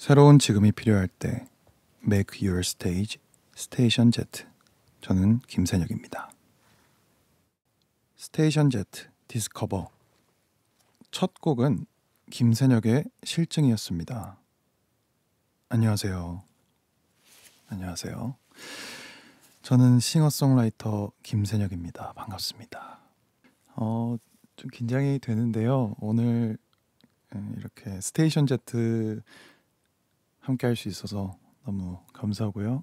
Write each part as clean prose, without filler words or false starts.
새로운 지금이 필요할 때 Make Your Stage, 스테이션 Z. 저는 김세혁입니다. 스테이션 Z 디스커버. 첫 곡은 김세혁의 실증이었습니다. 안녕하세요. 안녕하세요. 저는 싱어송라이터 김세혁입니다. 반갑습니다. 좀 긴장이 되는데요. 오늘 이렇게 스테이션 Z 함께 할 수 있어서 너무 감사하고요.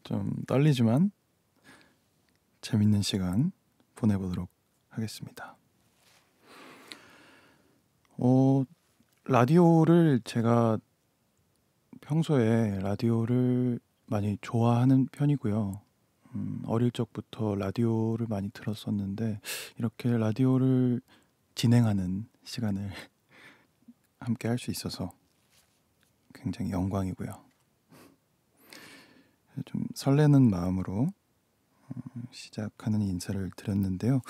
좀 떨리지만 재밌는 시간 보내보도록 하겠습니다. 라디오를 제가 평소에 라디오를 많이 좋아하는 편이고요. 어릴 적부터 라디오를 많이 들었었는데 이렇게 라디오를 진행하는 시간을 함께 할 수 있어서 굉장히 영광이고요. 좀 설레는 마음으로 시작하는 인사를 드렸는데요.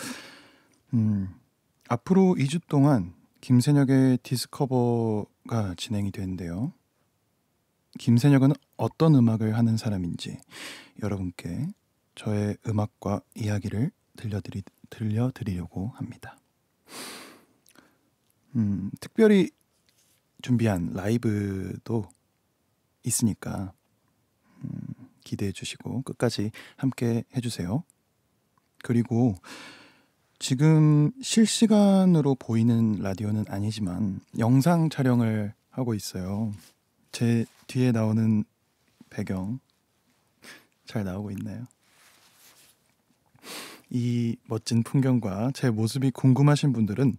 앞으로 2주 동안 김세혁의 디스커버가 진행이 되는데요. 김세혁은 어떤 음악을 하는 사람인지 여러분께 저의 음악과 이야기를 들려드리려고 합니다. 특별히 준비한 라이브도 있으니까 기대해 주시고 끝까지 함께 해주세요. 그리고 지금 실시간으로 보이는 라디오는 아니지만 영상 촬영을 하고 있어요. 제 뒤에 나오는 배경 잘 나오고 있나요? 이 멋진 풍경과 제 모습이 궁금하신 분들은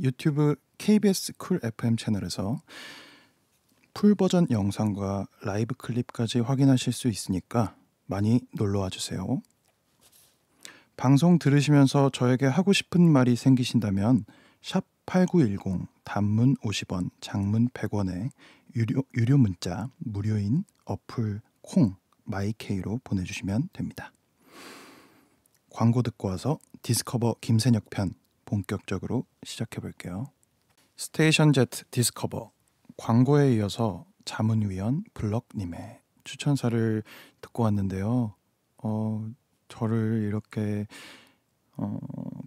유튜브 KBS 쿨 FM 채널에서 풀 버전 영상과 라이브 클립까지 확인하실 수 있으니까 많이 놀러와 주세요. 방송 들으시면서 저에게 하고 싶은 말이 생기신다면 샵 8910 단문 50원, 장문 100원에 유료 문자 무료인 어플 콩 마이케이로 보내주시면 됩니다. 광고 듣고 와서 디스커버 김세혁 편 본격적으로 시작해 볼게요. 스테이션 Z 디스커버. 광고에 이어서 자문위원 블럭님의 추천사를 듣고 왔는데요. 저를 이렇게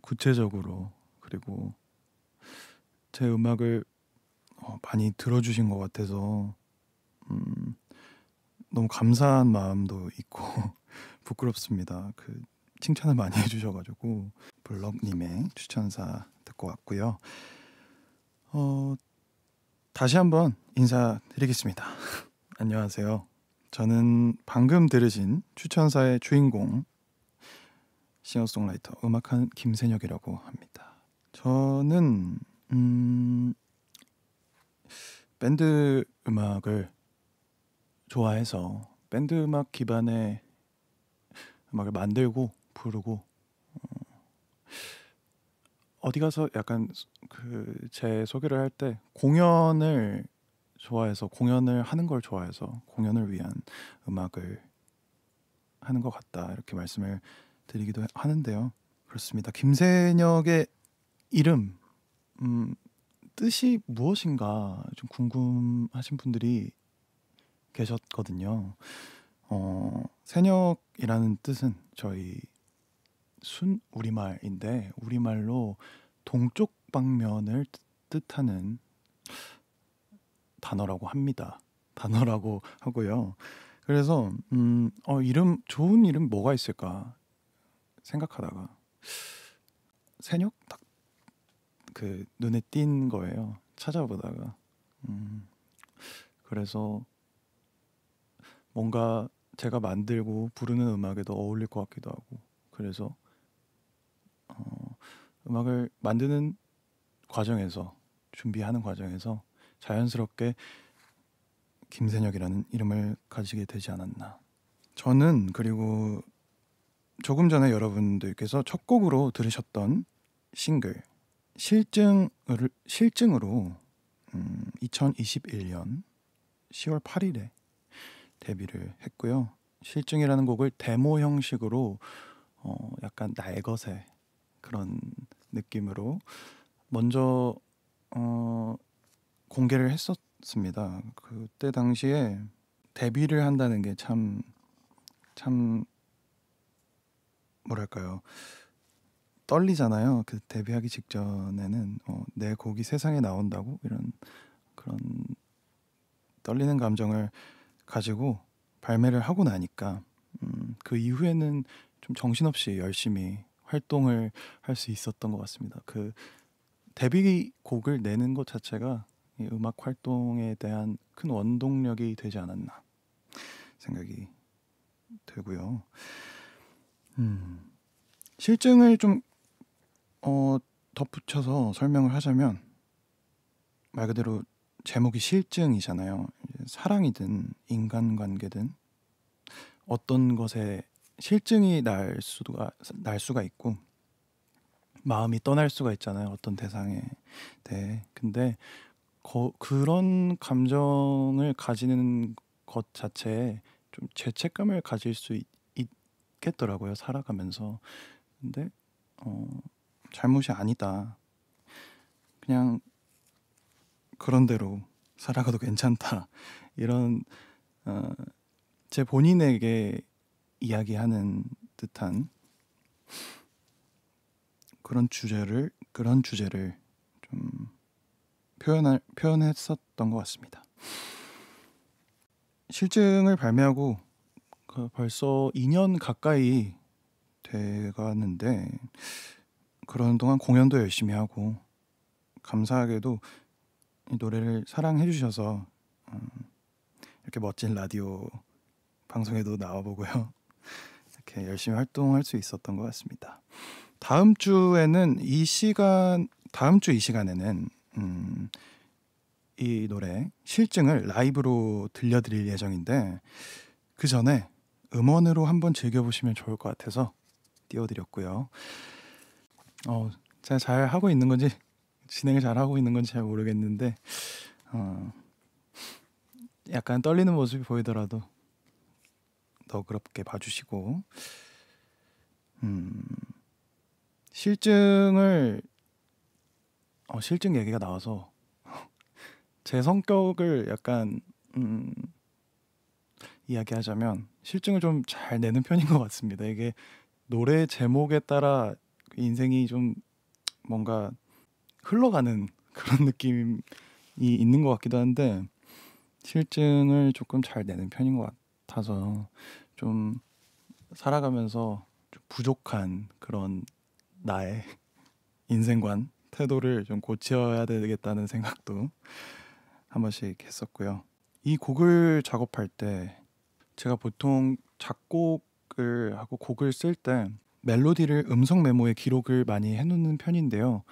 구체적으로 그리고 제 음악을 많이 들어주신 것 같아서 너무 감사한 마음도 있고 부끄럽습니다. 칭찬을 많이 해주셔가지고 블럭님의 추천사 듣고 왔고요. 다시 한번 인사드리겠습니다. 안녕하세요. 저는 방금 들으신 추천사의 주인공 싱어송라이터 음악하는 김세혁이라고 합니다. 저는 밴드 음악을 좋아해서 밴드 음악 기반의 음악을 만들고 부르고 어디 가서 약간 제 소개를 할 때 공연을 좋아해서 공연을 하는 걸 좋아해서 공연을 위한 음악을 하는 것 같다 이렇게 말씀을 드리기도 하는데요. 그렇습니다. 김세혁의 이름 뜻이 무엇인가 좀 궁금하신 분들이 계셨거든요. 세혁이라는 뜻은 저희 순 우리말인데 우리말로 동쪽 방면을 뜻하는 단어라고 합니다. 단어라고 하고요. 그래서 이름 좋은 이름 뭐가 있을까 생각하다가 세혁 딱 눈에 띈 거예요. 찾아보다가 그래서 뭔가 제가 만들고 부르는 음악에도 어울릴 것 같기도 하고 그래서 음악을 만드는 과정에서 준비하는 과정에서 자연스럽게 김세혁이라는 이름을 가지게 되지 않았나. 저는 그리고 조금 전에 여러분들께서 첫 곡으로 들으셨던 싱글 실증으로 2021년 10월 8일에 데뷔를 했고요. 실증이라는 곡을 데모 형식으로 약간 날것의 그런 느낌으로 먼저 공개를 그때 당시에 데뷔를 한다는 게 참 뭐랄까요, 떨리잖아요. 그 데뷔하기 직전에는 내 곡이 세상에 나온다고 이런 그런 떨리는 감정을 가지고 발매를 하고 나니까 그 이후에는 좀 정신없이 열심히 활동을 할 수 있었던 것 같습니다. 그 데뷔곡을 내는 것 자체가 이 음악 활동에 대한 큰 원동력이 되지 않았나 생각이 들고요. 실증을 좀 덧붙여서 설명을 하자면, 말 그대로 제목이 실증이잖아요. 사랑이든 인간관계든 어떤 것에 실증이 날 수가 있고 마음이 떠날 수가 있잖아요. 어떤 대상에 대해. 근데 그런 감정을 가지는 것 자체에 좀 죄책감을 가질 수 있겠더라고요. 살아가면서. 근데 잘못이 아니다. 그냥 그런 대로 살아가도 괜찮다. 이런 제 본인에게 이야기하는 듯한 그런 주제를 좀 표현했었던 것 같습니다. 실증을 발매하고 벌써 2년 가까이 돼가는데, 그런 동안 공연도 열심히 하고 감사하게도 이 노래를 사랑해 주셔서 이렇게 멋진 라디오 방송에도 나와보고요. 이렇게 열심히 활동할 수 있었던 것 같습니다. 다음 주 이 시간에는 이 노래 실증을 라이브로 들려드릴 예정인데, 그 전에 음원으로 한번 즐겨보시면 좋을 것 같아서 띄워드렸고요. 제가 잘 하고 있는 건지, 진행을 잘 하고 있는 건지 잘 모르겠는데 약간 떨리는 모습이 보이더라도 너그럽게 봐주시고, 실증 얘기가 나와서 제 성격을 약간 이야기하자면, 실증을 좀 잘 내는 편인 것 같습니다. 이게 노래 제목에 따라 인생이 좀 뭔가 흘러가는 그런 느낌이 있는 것 같기도 한데, 실증을 조금 잘 내는 편인 것 같아서 좀 살아가면서 좀 부족한 그런 나의 인생관, 태도를 좀 고쳐야 되겠다는 생각도 한 번씩 했었고요. 이 곡을 작업할 때 제가 보통 작곡을 하고 곡을 쓸 때 멜로디를 음성 메모에 기록을 많이 해놓는 편인데요.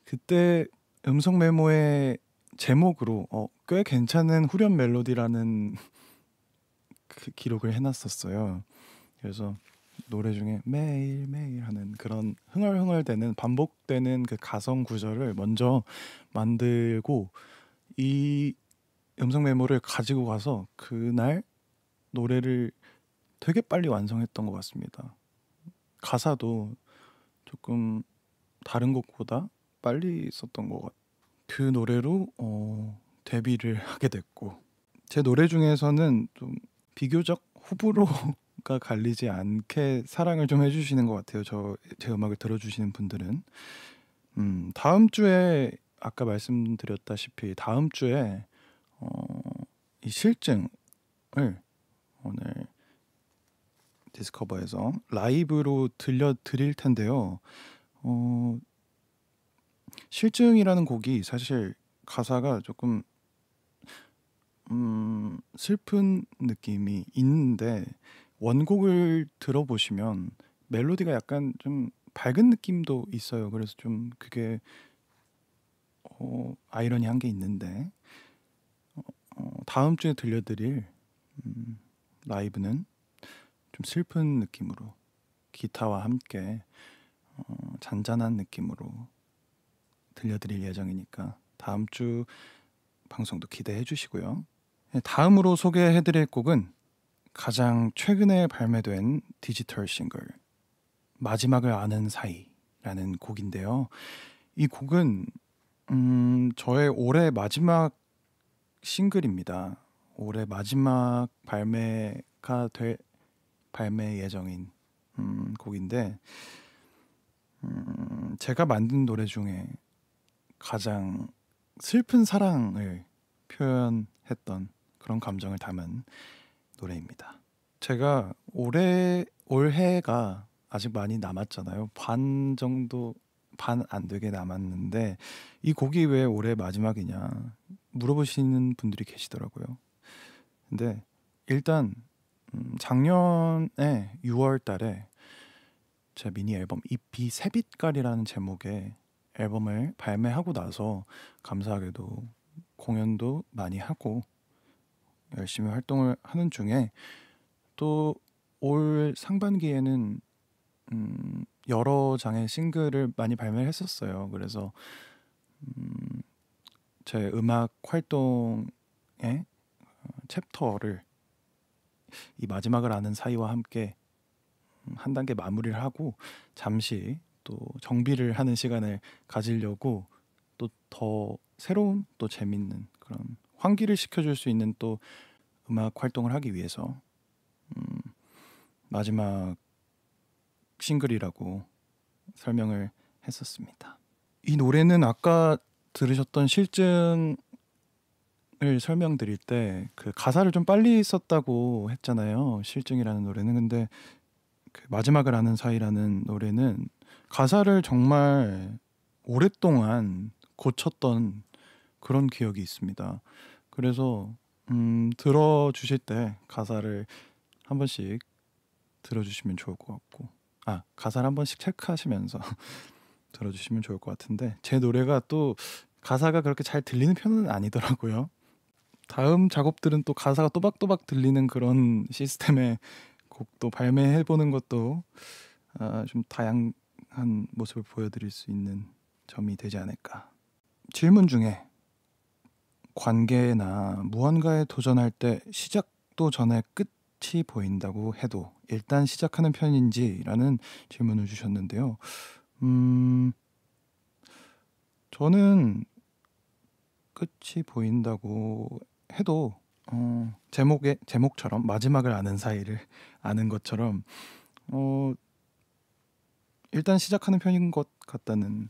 그때 음성 메모의 제목으로 꽤 괜찮은 후렴 멜로디라는 그 기록을 해놨었어요. 그래서 노래 중에 매일매일 하는 그런 흥얼흥얼대는 반복되는 그 가성 구절을 먼저 만들고 이 음성 메모를 가지고 가서 그날 노래를 되게 빨리 완성했던 것 같습니다. 가사도 조금 다른 곡보다 빨리 썼던 것 같아요. 그 노래로 데뷔를 하게 됐고, 제 노래 중에서는 좀 비교적 호불호가 갈리지 않게 사랑을 좀 해주시는 것 같아요. 제 음악을 들어주시는 분들은. 다음 주에 아까 말씀드렸다시피 다음 주에 이 실증을 오늘 디스커버에서 라이브로 들려드릴 텐데요. 실증이라는 곡이 사실 가사가 조금 슬픈 느낌이 있는데, 원곡을 들어보시면 멜로디가 약간 좀 밝은 느낌도 있어요. 그래서 좀 그게 아이러니한 게 있는데, 다음 주에 들려드릴 라이브는 좀 슬픈 느낌으로 기타와 함께 잔잔한 느낌으로 들려드릴 예정이니까 다음 주 방송도 기대해 주시고요. 다음으로 소개해드릴 곡은 가장 최근에 발매된 디지털 싱글 마지막을 아는 사이라는 곡인데요. 이 곡은 저의 올해 마지막 싱글입니다. 올해 마지막 발매 예정인 곡인데 제가 만든 노래 중에 가장 슬픈 사랑을 표현했던 그런 감정을 담은 노래입니다. 제가 올해가 아직 많이 남았잖아요. 반 안 되게 남았는데 이 곡이 왜 올해 마지막이냐 물어보시는 분들이 계시더라고요. 근데 일단 작년에 6월 달에 제 미니 앨범 EP 새빛깔이라는 제목의 앨범을 발매하고 나서 감사하게도 공연도 많이 하고 열심히 활동을 하는 중에 또 올 상반기에는 여러 장의 싱글을 많이 발매를 했었어요. 그래서 제 음악 활동의 챕터를 이 마지막을 아는 사이와 함께 한 단계 마무리를 하고 잠시 또 정비를 하는 시간을 가지려고 또 더 새로운 또 재밌는 그런 환기를 시켜줄 수 있는 또 음악 활동을 하기 위해서 마지막 싱글이라고 설명을 했었습니다. 이 노래는 아까 들으셨던 실증을 설명드릴 때 그 가사를 좀 빨리 썼다고 했잖아요. 실증이라는 노래는. 근데 그 마지막을 아는 사이라는 노래는 가사를 정말 오랫동안 고쳤던 그런 기억이 있습니다. 그래서 들어주실 때 가사를 한 번씩 들어주시면 좋을 것 같고 가사를 한 번씩 체크하시면서 들어주시면 좋을 것 같은데 제 노래가 또 가사가 그렇게 잘 들리는 편은 아니더라고요. 다음 작업들은 또 가사가 또박또박 들리는 그런 시스템의 곡도 발매해보는 것도 좀 다양한 모습을 보여드릴 수 있는 점이 되지 않을까. 질문 중에 관계나 무언가에 도전할 때 시작도 전에 끝이 보인다고 해도 일단 시작하는 편인지라는 질문을 주셨는데요. 저는 끝이 보인다고 해도 제목처럼 마지막을 아는 사이를 아는 것처럼 일단 시작하는 편인 것 같다는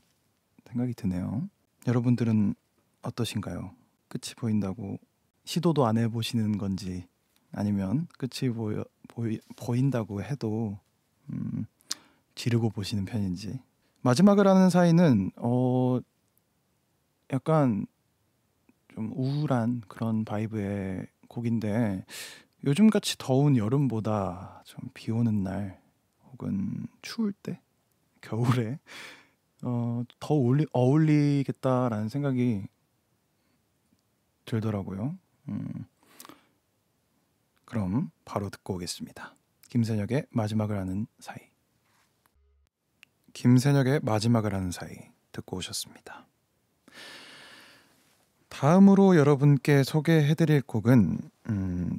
생각이 드네요. 여러분들은 어떠신가요? 끝이 보인다고 시도도 안 해보시는 건지 아니면 끝이 보인다고 해도 지르고 보시는 편인지. 마지막을 아는 사이는 약간 좀 우울한 그런 바이브의 곡인데 요즘같이 더운 여름보다 좀 비 오는 날 혹은 추울 때 겨울에 더 어울리겠다라는 생각이 들더라고요. 그럼 바로 듣고 오겠습니다. 김세혁의 마지막을 아는 사이. 김세혁의 마지막을 아는 사이 듣고 오셨습니다. 다음으로 여러분께 소개해드릴 곡은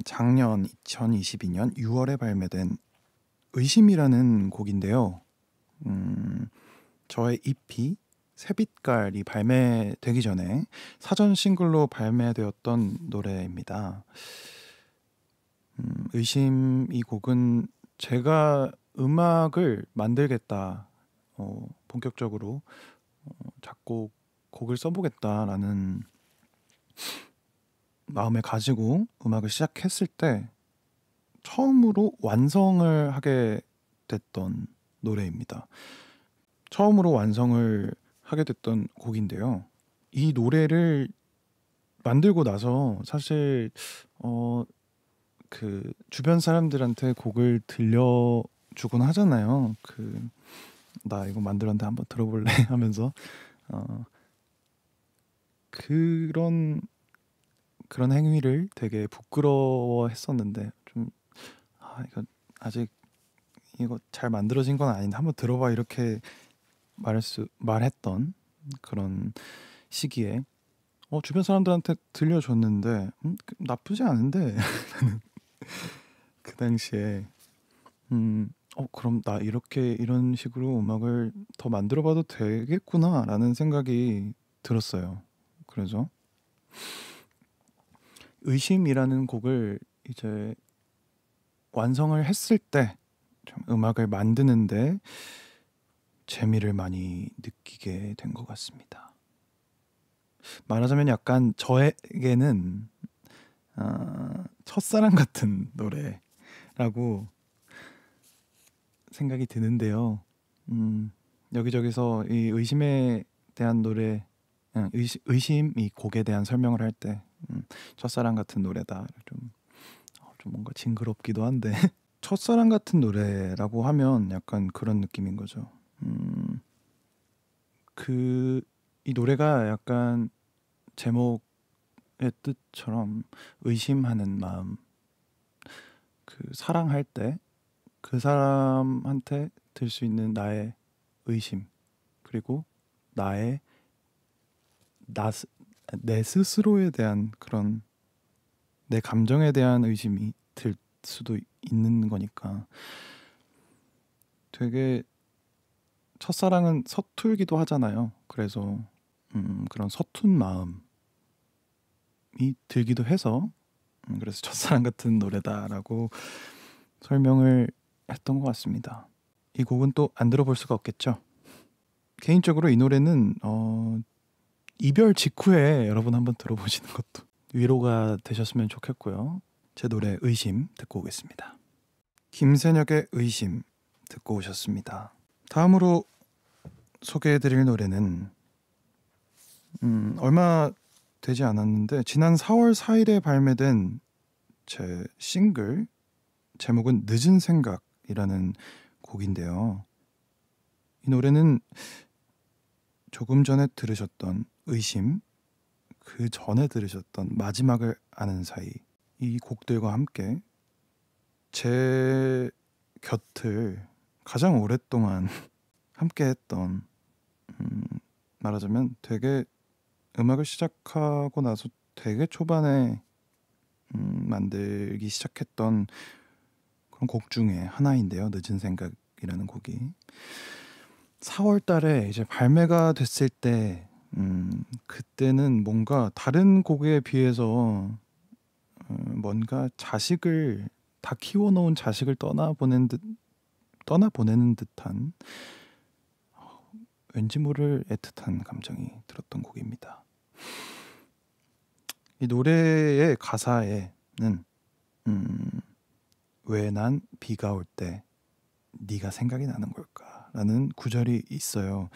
작년 2022년 6월에 발매된 의심이라는 곡인데요. 저의 EP 새빛깔이 발매되기 전에 사전 싱글로 발매되었던 노래입니다. 의심 이 곡은 제가 음악을 만들겠다, 본격적으로 곡을 써보겠다라는 마음을 가지고 음악을 시작했을 때 처음으로 완성을 하게 됐던 노래입니다. 처음으로 완성을 하게 됐던 곡인데요. 이 노래를 만들고 나서 사실 그 주변 사람들한테 곡을 들려주곤 하잖아요. 나 이거 만들었는데 한번 들어볼래 하면서 그런 행위를 되게 부끄러워했었는데 이거 아직 이거 잘 만들어진 건 아닌데 한번 들어봐 이렇게 말했던 그런 시기에 주변 사람들한테 들려줬는데 나쁘지 않은데 그 당시에 그럼 나 이런 식으로 음악을 더 만들어봐도 되겠구나라는 생각이 들었어요. 그래서 의심이라는 곡을 이제 완성을 했을 때 좀 음악을 만드는데 재미를 많이 느끼게 된 것 같습니다. 말하자면 약간 저에게는 첫사랑 같은 노래라고 생각이 드는데요. 여기저기서 이 의심에 대한 노래, 의심 이 곡에 대한 설명을 할 때 첫사랑 같은 노래다. 좀 뭔가 징그럽기도 한데 첫사랑 같은 노래라고 하면 약간 그런 느낌인 거죠. 이 노래가 약간 제목의 뜻처럼 의심하는 마음, 그 사랑할 때 그 사람한테 들 수 있는 나의 의심, 그리고 나의 나 스- 내 스스로에 대한 그런 내 감정에 대한 의심이 들 수도 있는 거니까 되게 첫사랑은 서툴기도 하잖아요. 그래서 그런 서툰 마음이 들기도 해서 그래서 첫사랑 같은 노래다라고 설명을 했던 것 같습니다. 이 곡은 또 안 들어볼 수가 없겠죠. 개인적으로 이 노래는 이별 직후에 여러분 한번 들어보시는 것도 위로가 되셨으면 좋겠고요. 제 노래 의심 듣고 오겠습니다. 김세혁의 의심 듣고 오셨습니다. 다음으로 소개해드릴 노래는 얼마 되지 않았는데 지난 4월 4일에 발매된 제 싱글, 제목은 늦은 생각이라는 곡인데요. 이 노래는 조금 전에 들으셨던 의심, 그 전에 들으셨던 마지막을 아는 사이, 이 곡들과 함께 제 곁을 가장 오랫동안 함께 했던, 말하자면 되게 음악을 시작하고 나서 되게 초반에 만들기 시작했던 그런 곡 중에 하나인데요. 늦은 생각이라는 곡이 4월 달에 이제 발매가 됐을 때 그때는 뭔가 다른 곡에 비해서 뭔가 자식을 다 키워놓은 자식을 떠나보내는 듯한 왠지 모를 애틋한 감정이 들었던 곡입니다. 이 노래의 가사에는 왜 난 비가 올 때 네가 생각이 나는 걸까라는 구절이 있어요.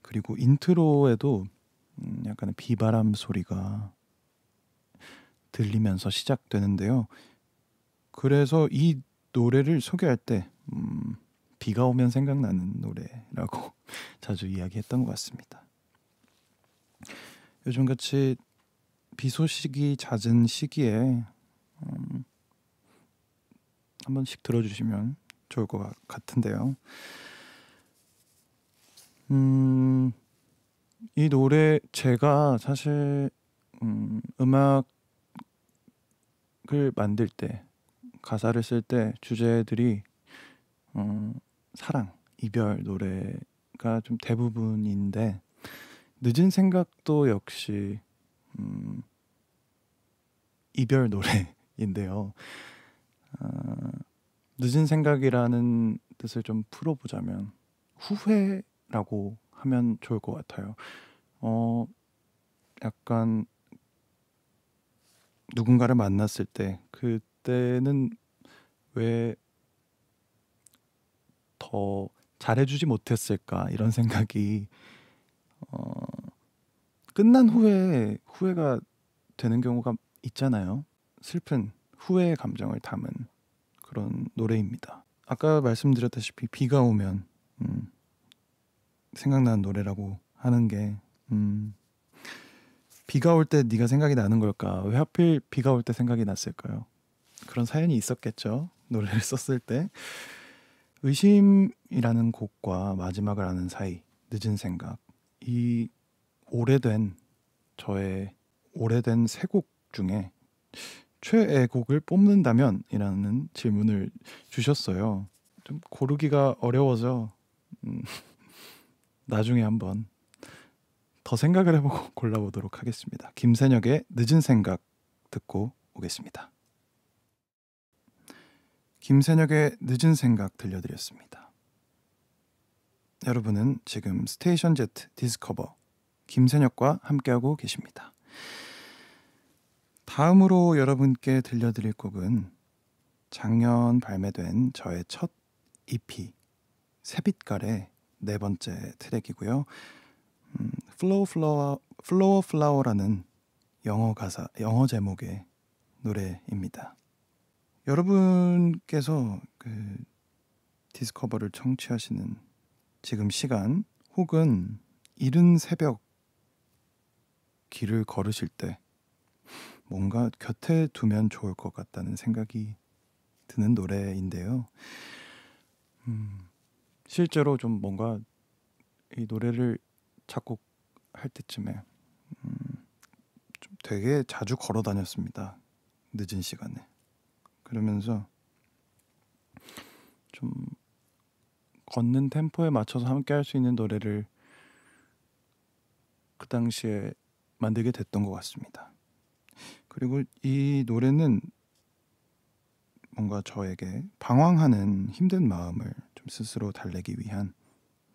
그리고 인트로에도 약간의 비바람 소리가 들리면서 시작되는데요. 그래서 이 노래를 소개할 때 비가 오면 생각나는 노래라고 자주 이야기했던 것 같습니다. 요즘같이 비 소식이 잦은 시기에 한 번씩 들어주시면 좋을 것 같은데요. 이 노래 제가 사실 음악을 만들 때 가사를 쓸 때 주제들이 사랑, 이별 노래가 좀 대부분인데 늦은 생각도 역시 이별 노래인데요. 늦은 생각이라는 뜻을 좀 풀어보자면 후회라고 하면 좋을 것 같아요. 약간 누군가를 만났을 때 그때는 왜 더 잘해주지 못했을까 이런 생각이 끝난 후에 후회가 되는 경우가 있잖아요. 슬픈 후회의 감정을 담은 그런 노래입니다. 아까 말씀드렸다시피 비가 오면 생각나는 노래라고 하는 게 비가 올 때 네가 생각이 나는 걸까? 왜 하필 비가 올 때 생각이 났을까요? 그런 사연이 있었겠죠. 노래를 썼을 때. 의심이라는 곡과 마지막을 아는 사이, 늦은 생각, 이 오래된 저의 오래된 세 곡 중에 최애곡을 뽑는다면? 이라는 질문을 주셨어요. 좀 고르기가 어려워서 나중에 한번 더 생각을 해보고 골라보도록 하겠습니다. 김세혁의 늦은 생각 듣고 오겠습니다. 오겠습니다. 김세혁의 늦은 생각 들려드렸습니다. 여러분은 지금 스테이션 Z 디스커버 김세혁과 함께하고 계십니다. 다음으로 여러분께 들려드릴 곡은 작년 발매된 저의 첫 EP 새빛깔의 네 번째 트랙이고요. Flower Flower라는 영어 제목의 노래입니다. 여러분께서 그 디스커버를 청취하시는 지금 시간 혹은 이른 새벽 길을 걸으실 때 뭔가 곁에 두면 좋을 것 같다는 생각이 드는 노래인데요. 실제로 좀 뭔가 이 노래를 작곡할 때쯤에 좀 되게 자주 걸어 다녔습니다. 늦은 시간에. 그러면서 좀 걷는 템포에 맞춰서 함께 할 수 있는 노래를 그 당시에 만들게 됐던 것 같습니다. 그리고 이 노래는 뭔가 저에게 방황하는 힘든 마음을 좀 스스로 달래기 위한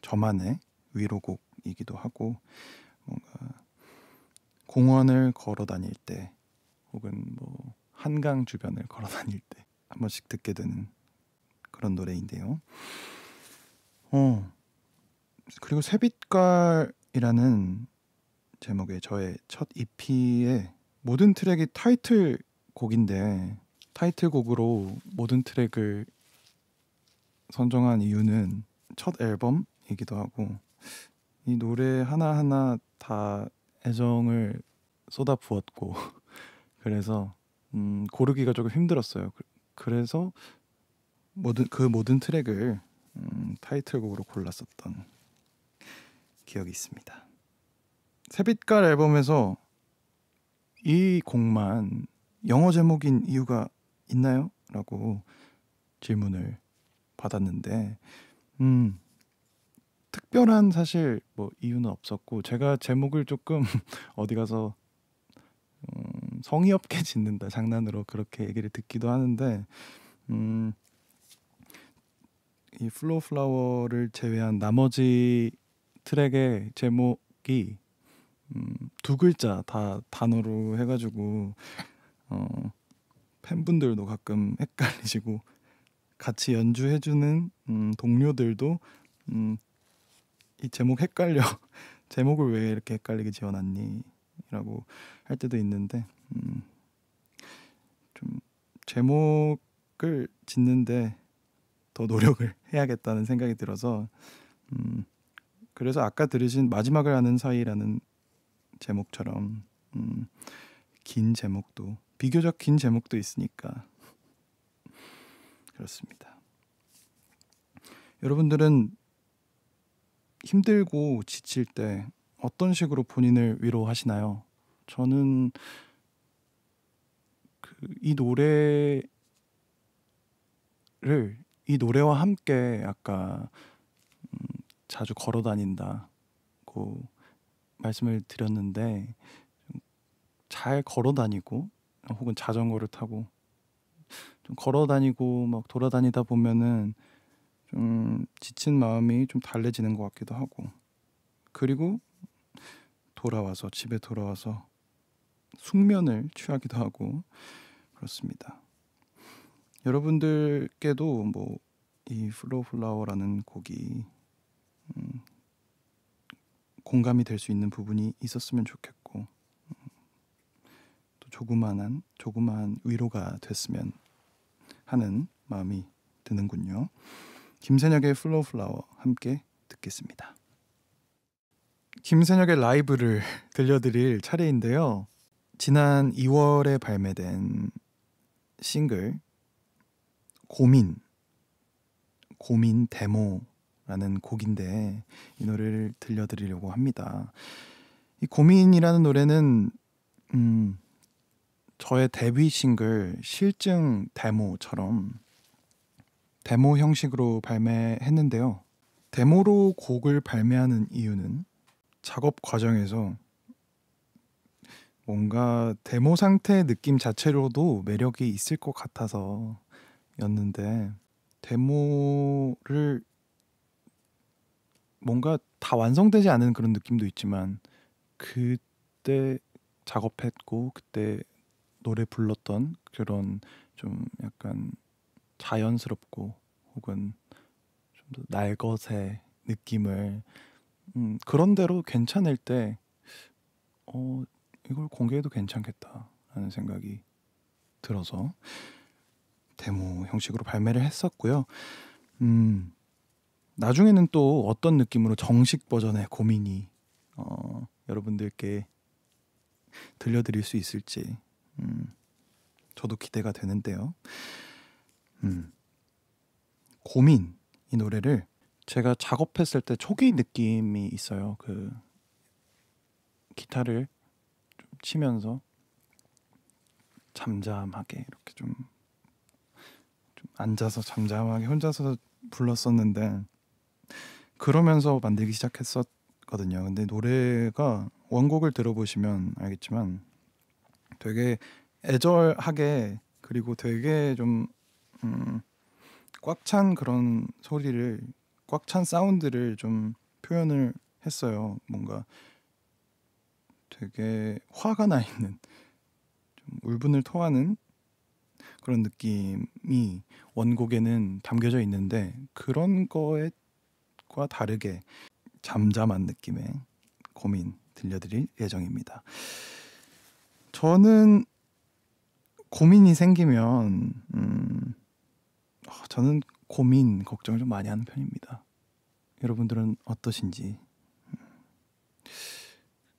저만의 위로곡이기도 하고, 뭔가 공원을 걸어 다닐 때 혹은 뭐 한강 주변을 걸어 다닐 때 한 번씩 듣게 되는 그런 노래인데요. 그리고 새빛깔이라는 제목의 저의 첫 EP의 모든 트랙이 타이틀곡인데, 타이틀곡으로 모든 트랙을 선정한 이유는 첫 앨범이기도 하고, 이 노래 하나하나 다 애정을 쏟아부었고 그래서 고르기가 조금 힘들었어요. 그래서 모든 트랙을 타이틀곡으로 골랐었던 기억이 있습니다. 새빛깔 앨범에서 이 곡만 영어 제목인 이유가 있나요? 라고 질문을 받았는데 특별한 사실 뭐 이유는 없었고, 제가 제목을 조금 어디 가서 성의 없게 짓는다 장난으로 그렇게 얘기를 듣기도 하는데, 이 플로우 플라워를 제외한 나머지 트랙의 제목이 두 글자 다 단어로 해가지고 팬분들도 가끔 헷갈리시고 같이 연주해주는 동료들도 이 제목 헷갈려 제목을 왜 이렇게 헷갈리게 지어놨니? 라고 할 때도 있는데, 좀 제목을 짓는데 더 노력을 해야겠다는 생각이 들어서 그래서 아까 들으신 마지막을 아는 사이라는 제목처럼 긴 제목도, 비교적 긴 제목도 있으니까 그렇습니다. 여러분들은 힘들고 지칠 때 어떤 식으로 본인을 위로하시나요? 저는 이 노래와 함께 아까 자주 걸어 다닌다고 말씀을 드렸는데, 잘 걸어 다니고 혹은 자전거를 타고 좀 걸어 다니고 막 돌아다니다 보면은 좀 지친 마음이 좀 달래지는 것 같기도 하고, 그리고 집에 돌아와서 숙면을 취하기도 하고 그렇습니다. 여러분들께도 뭐 이 플로우 플라워라는 곡이 공감이 될 수 있는 부분이 있었으면 좋겠고, 또 조그마한 위로가 됐으면 하는 마음이 드는군요. 김세혁의 플로우 플라워 함께 듣겠습니다. 김세혁의 라이브를 들려드릴 차례인데요. 지난 2월에 발매된 싱글 고민 데모라는 곡인데, 이 노래를 들려드리려고 합니다. 이 고민이라는 노래는 저의 데뷔 싱글 실증 데모처럼 데모 형식으로 발매했는데요. 데모로 곡을 발매하는 이유는 작업 과정에서 뭔가 데모 상태의 느낌 자체로도 매력이 있을 것 같아서 였는데 데모를 뭔가 다 완성되지 않은 그런 느낌도 있지만 그때 작업했고 그때 노래 불렀던 그런 좀 약간 자연스럽고 혹은 좀 더 날것의 느낌을 그런 대로 괜찮을 때 어, 이걸 공개해도 괜찮겠다라는 생각이 들어서 데모 형식으로 발매를 했었고요. 음, 나중에는 또 어떤 느낌으로 정식 버전의 고민이 여러분들께 들려드릴 수 있을지 저도 기대가 되는데요. 음, 고민 이 노래를 제가 작업했을 때 초기 느낌이 있어요. 그 기타를 좀 치면서 잠잠하게 이렇게 좀 앉아서 잠잠하게 혼자서 불렀었는데 그러면서 만들기 시작했었거든요. 근데 노래가 원곡을 들어보시면 알겠지만 되게 애절하게 그리고 되게 좀 꽉 찬 그런 소리를 꽉 찬 사운드를 좀 표현을 했어요. 뭔가 되게 화가 나 있는 좀 울분을 토하는 그런 느낌이 원곡에는 담겨져 있는데 그런 거에 과 다르게 잠잠한 느낌의 고민 들려드릴 예정입니다. 저는 고민이 생기면 저는 고민 걱정을 좀 많이 하는 편입니다. 여러분들은 어떠신지.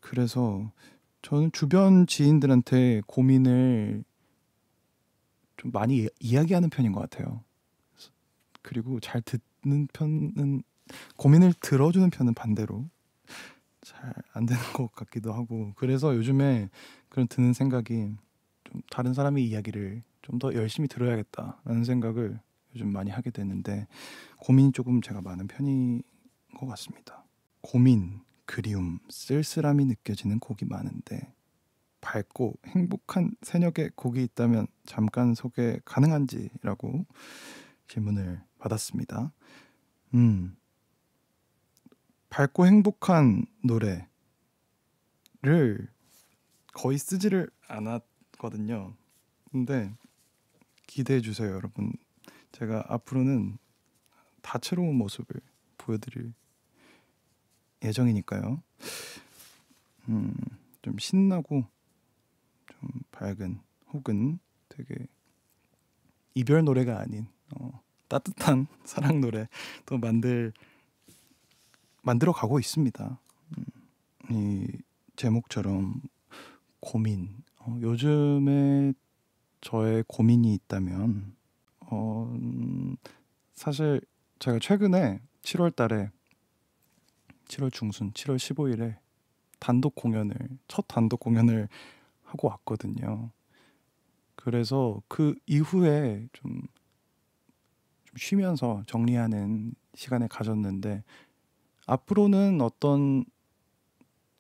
그래서 저는 주변 지인들한테 고민을 좀 많이 이야기하는 편인 것 같아요. 그리고 잘 듣는 편은 고민을 들어주는 편은 반대로 잘 안 되는 것 같기도 하고 그래서 요즘에 그런 드는 생각이 좀 다른 사람의 이야기를 좀 더 열심히 들어야겠다라는 생각을 요즘 많이 하게 되는데 고민이 조금 제가 많은 편인 것 같습니다. 고민, 그리움, 쓸쓸함이 느껴지는 곡이 많은데 밝고 행복한 새벽의 곡이 있다면 잠깐 소개 가능한지라고 질문을 받았습니다. 밝고 행복한 노래를 거의 쓰지를 않았거든요. 근데 기대해 주세요, 여러분. 제가 앞으로는 다채로운 모습을 보여드릴 예정이니까요. 좀 신나고 좀 밝은 혹은 되게 이별 노래가 아닌 따뜻한 사랑 노래 또 만들어 가고 있습니다. 이 제목처럼 고민. 요즘에 저의 고민이 있다면 사실 제가 최근에 7월 달에 7월 중순 7월 15일에 첫 단독 공연을 하고 왔거든요. 그래서 그 이후에 좀 쉬면서 정리하는 시간을 가졌는데 앞으로는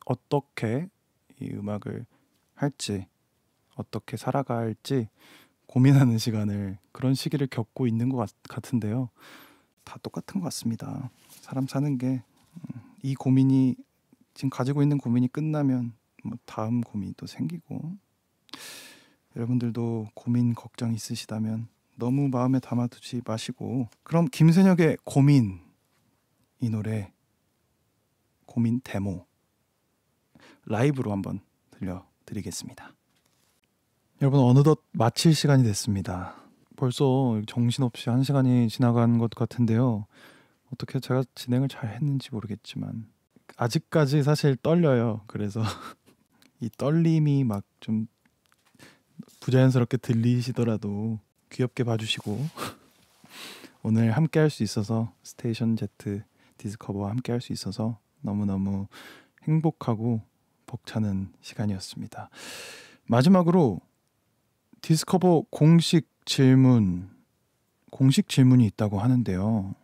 어떻게 이 음악을 할지 어떻게 살아갈지 고민하는 그런 시기를 겪고 있는 것 같은데요. 다 똑같은 것 같습니다. 사람 사는 게 이 고민이 지금 가지고 있는 고민이 끝나면 뭐 다음 고민이 또 생기고 여러분들도 고민 걱정 있으시다면 너무 마음에 담아두지 마시고 그럼 김선혁의 고민 이 노래 고민 데모 라이브로 한번 들려드리겠습니다. 여러분 어느덧 마칠 시간이 됐습니다. 벌써 정신없이 1시간이 지나간 것 같은데요. 어떻게 제가 진행을 잘 했는지 모르겠지만 아직까지 사실 떨려요. 그래서 이 떨림이 막 좀 부자연스럽게 들리시더라도 귀엽게 봐주시고 오늘 함께 할 수 있어서 스테이션 Z 디스커버와 함께 할 수 있어서 너무너무 행복하고 벅차는 시간이었습니다. 마지막으로 디스커버 공식 질문이 있다고 하는데요.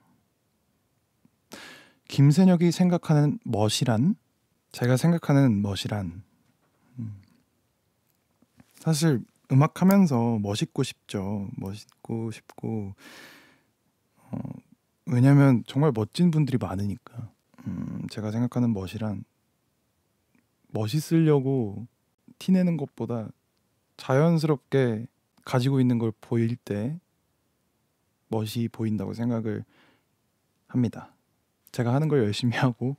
김세혁이 생각하는 멋이란? 제가 생각하는 멋이란 사실 음악하면서 멋있고 싶죠. 멋있고 싶고 왜냐면 정말 멋진 분들이 많으니까. 제가 생각하는 멋이란 멋있으려고 티내는 것보다 자연스럽게 가지고 있는 걸 보일 때 멋이 보인다고 생각을 합니다. 제가 하는 걸 열심히 하고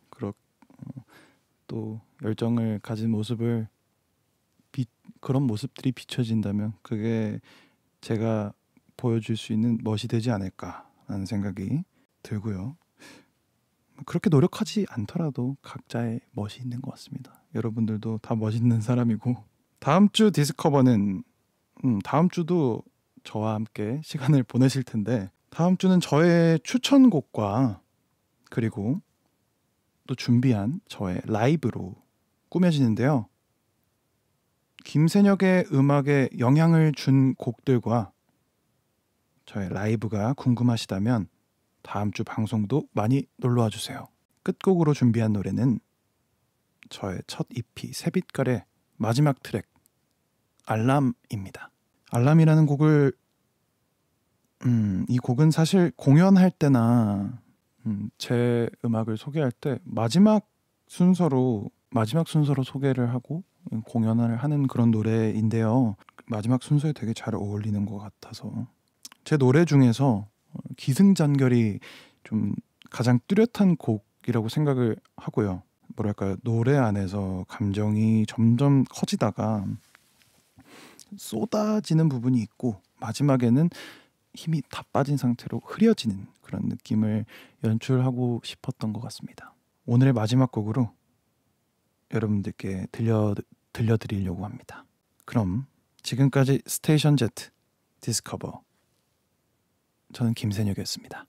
또 열정을 가진 모습을 그런 모습들이 비춰진다면 그게 제가 보여줄 수 있는 멋이 되지 않을까라는 생각이 들고요. 그렇게 노력하지 않더라도 각자의 멋이 있는 것 같습니다. 여러분들도 다 멋있는 사람이고 다음 주 디스커버는 다음 주도 저와 함께 시간을 보내실 텐데 다음 주는 저의 추천곡과 그리고 또 준비한 저의 라이브로 꾸며지는데요. 김세혁의 음악에 영향을 준 곡들과 저의 라이브가 궁금하시다면 다음 주 방송도 많이 놀러와 주세요. 끝곡으로 준비한 노래는 저의 첫 EP 새빛깔의 마지막 트랙 알람입니다. 알람이라는 곡을 이 곡은 사실 공연할 때나 제 음악을 소개할 때 마지막 순서로 소개를 하고 공연을 하는 그런 노래인데요. 마지막 순서에 되게 잘 어울리는 것 같아서 제 노래 중에서 기승전결이 좀 가장 뚜렷한 곡이라고 생각을 하고요. 뭐랄까요, 노래 안에서 감정이 점점 커지다가 쏟아지는 부분이 있고 마지막에는 힘이 다 빠진 상태로 흐려지는 그런 느낌을 연출하고 싶었던 것 같습니다. 오늘의 마지막 곡으로 여러분들께 들려드리려고 합니다. 그럼 지금까지 스테이션 Z 디스커버, 저는 김세혁이었습니다.